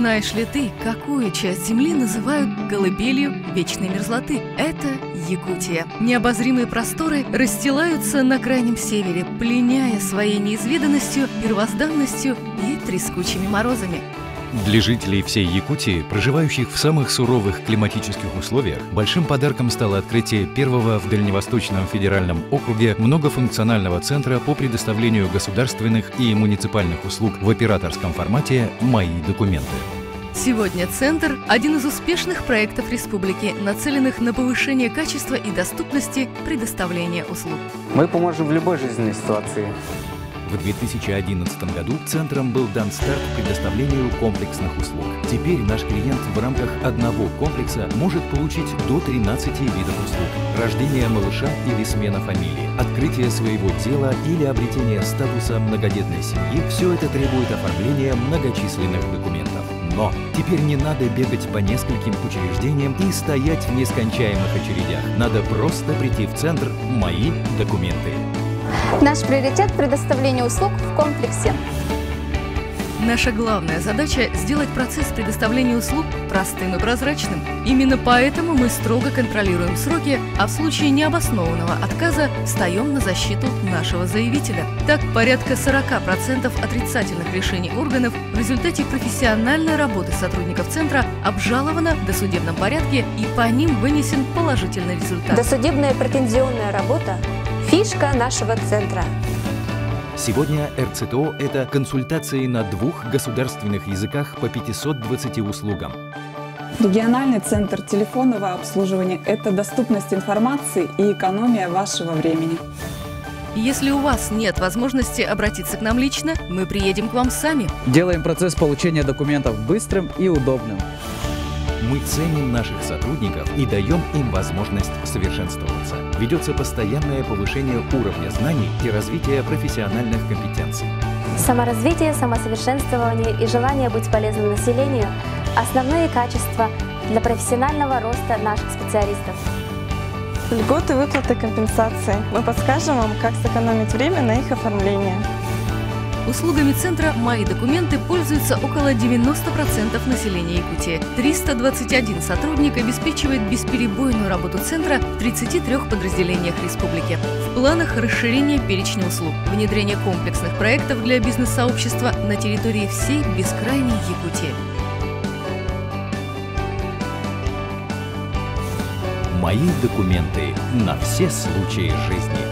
Знаешь ли ты, какую часть Земли называют колыбелью вечной мерзлоты? Это Якутия. Необозримые просторы расстилаются на крайнем севере, пленяя своей неизведанностью, первозданностью и трескучими морозами. Для жителей всей Якутии, проживающих в самых суровых климатических условиях, большим подарком стало открытие первого в Дальневосточном федеральном округе многофункционального центра по предоставлению государственных и муниципальных услуг в операторском формате «Мои документы». Сегодня Центр – один из успешных проектов республики, нацеленных на повышение качества и доступности предоставления услуг. Мы поможем в любой жизненной ситуации. В 2011 году Центром был дан старт предоставлению комплексных услуг. Теперь наш клиент в рамках одного комплекса может получить до 13 видов услуг. Рождение малыша или смена фамилии, открытие своего дела или обретение статуса многодетной семьи – все это требует оформления многочисленных документов. Но теперь не надо бегать по нескольким учреждениям и стоять в нескончаемых очередях. Надо просто прийти в Центр «Мои документы». Наш приоритет – предоставление услуг в комплексе. Наша главная задача – сделать процесс предоставления услуг простым и прозрачным. Именно поэтому мы строго контролируем сроки, а в случае необоснованного отказа встаем на защиту нашего заявителя. Так, порядка 40% отрицательных решений органов в результате профессиональной работы сотрудников Центра обжаловано в досудебном порядке и по ним вынесен положительный результат. Досудебная претензионная работа – фишка нашего Центра. Сегодня РЦТО – это консультации на 2 государственных языках по 520 услугам. Региональный центр телефонного обслуживания – это доступность информации и экономия вашего времени. Если у вас нет возможности обратиться к нам лично, мы приедем к вам сами. Делаем процесс получения документов быстрым и удобным. Мы ценим наших сотрудников и даем им возможность совершенствоваться. Ведется постоянное повышение уровня знаний и развитие профессиональных компетенций. Саморазвитие, самосовершенствование и желание быть полезным населению – основные качества для профессионального роста наших специалистов. Льготы, выплаты, компенсации. Мы подскажем вам, как сэкономить время на их оформление. Услугами Центра «Мои документы» пользуются около 90% населения Якутии. 321 сотрудник обеспечивает бесперебойную работу Центра в 33 подразделениях республики. В планах расширение перечня услуг, внедрение комплексных проектов для бизнес-сообщества на территории всей бескрайней Якутии. «Мои документы» на все случаи жизни.